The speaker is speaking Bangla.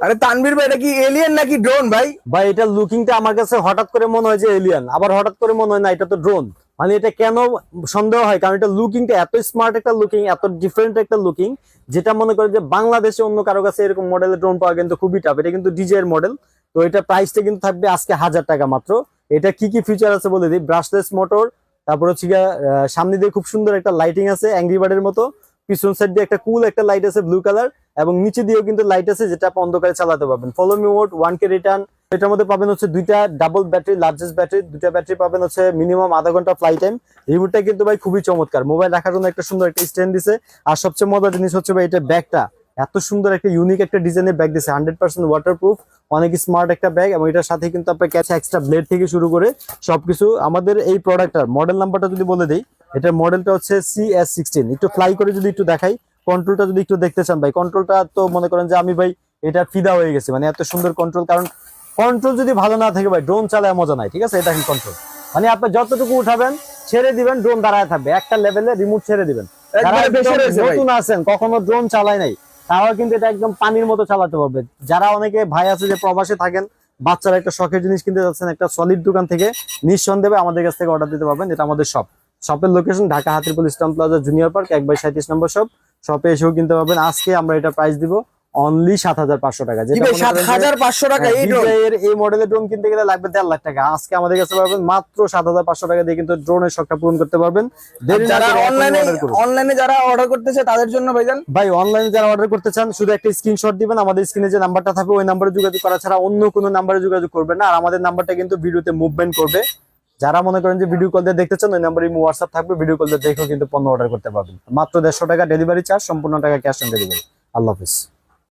আরে তানভীর ভাই, এটা কি এলিয়েন নাকি ড্রোন ভাই? ভাই এটা লুকিংটা আমার কাছে হঠাৎ করে মনে হয় যে এলিয়ান, আবার হঠাৎ করে মনে হয় না এটা তো ড্রোন। মানে এটা কেন সন্দেহ হয়, কারণ এটা লুকিংটা এত স্মার্ট একটা লুকিং, এত ডিফারেন্ট একটা লুকিং, যেটা মনে করে যে বাংলাদেশে অন্য কারো কাছে এরকম মডেলের ড্রোন পাওয়া কিন্তু খুবই টাফ। এটা কিন্তু ডিজে এর মডেল। তো এটা প্রাইসটা কিন্তু থাকবে আজকে 1000 টাকা মাত্র। এটা কি কি ফিচার আছে বলে দিই। ব্রাশলেস মোটর, তারপর হচ্ছে সামনে দিয়ে খুব সুন্দর একটা লাইটিং আছে অ্যাংরি বার্ডের মতো, পিছন সাইড দিয়ে একটা কুল একটা লাইট আছে ব্লু কালার, এবং নিচে দিয়েও কিন্তু লাইট আছে যেটা আপনি অন্ধকারে চালাতে পারবেন। Follow me mode, 1K return. এটার মধ্যে পাবেন হচ্ছে দুইটা ডাবল ব্যাটারি, লার্জেস্ট ব্যাটারি, দুইটা ব্যাটারি পাবেন হচ্ছে মিনিমাম আধা ঘন্টা ফ্লাই টাইম। রিমোটটা কিন্তু ভাই খুবই চমৎকার, মোবাইল রাখার জন্য একটা সুন্দর একটা স্ট্যান্ড দিছে। আর সবচেয়ে মজার জিনিস হচ্ছে ভাই এটা ব্যাগটা এত সুন্দর একটা ইউনিক একটা ডিজাইনের ব্যাগ দিছে, 100% ওয়াটারপ্রুফ, অনেক স্মার্ট একটা ব্যাগ। এবং এটার সাথে কিন্তু আপনার ক্যাচ এক্সট্রা ব্লেড থেকে শুরু করে সবকিছু। আমাদের এই প্রোডাক্টটার মডেল নাম্বারটা যদি বলে দিই, এটার মডেলটা হচ্ছে CS16। একটু ফ্লাই করে যদি একটু দেখাই, কন্ট্রোলটা যদি একটু দেখতে চান ভাই, কন্ট্রোলটা তো মনে করেন যে আমি ভাই এটা ফিদা হয়ে গেছে, মানে এত সুন্দর কন্ট্রোল। কারণ কন্ট্রোল যদি ভালো না থাকে ভাই ড্রোন চালায় মজা নাই, ঠিক আছে? এটা কি কন্ট্রোল, মানে আপনি যতটুকু উঠাবেন ছেড়ে দিবেন ড্রোন দাঁড়ায় থাকবে একটা লেভেলে, রিমোট ছেড়ে দিবেন। নতুন আছেন কখনো ড্রোন চালায় নাই, তারাও কিন্তু এটা একদম পানির মতো চালাতে পারবে। যারা অনেকে ভাই আছে যে প্রবাসে থাকেন, বাচ্চারা একটা শখের জিনিস কিনতে যাচ্ছেন একটা সলিড দোকান থেকে, নিঃসন্দেহে আমাদের কাছ থেকে অর্ডার দিতে পারবেন। এটা আমাদের শপের location Dhaka Hatirpul Eastern Plaza junior park 1/37 number shop. শপে এসেও কিনতে পারবেন। আজকে আমরা এটা প্রাইস দিব অনলি 7500 টাকা। যেটা 7500 টাকা এই মডেলের ড্রোন কিনতে গেলে লাগবে 1.5 লাখ টাকা। আজকে আমাদের কাছে পাবেন মাত্র 7500 টাকা দিয়ে কিন্তু ড্রোনের শখটা পূরণ করতে পারবেন। যারা অনলাইনে যারা অর্ডার করতেছে তাদের জন্য ভাইজান, ভাই অনলাইনে যারা অর্ডার করতে চান শুধু একটা স্ক্রিনশট দিবেন, আমাদের স্ক্রিনে যে নাম্বারটা থাকবে ওই নাম্বারে যোগাযোগ করা ছাড়া অন্য কোনো নাম্বারে যোগাযোগ করবেন না। আর আমাদের নাম্বারটা কিন্তু ভিডিওতে মুভমেন্ট করবে। যারা মনে করেন যে ভিডিও কল দিয়ে দেখতে চান, ওই নাম্বারে হোয়াটসঅ্যাপ থাকবে, ভিডিও কল দিয়ে দেখেও কিন্তু পণ্য অর্ডার করতে পারবেন। মাত্র 150 টাকা ডেলিভারি চার্জ, সম্পূর্ণ টাকা ক্যাশ অন ডেলিভারি। আল্লাহ হাফেজ।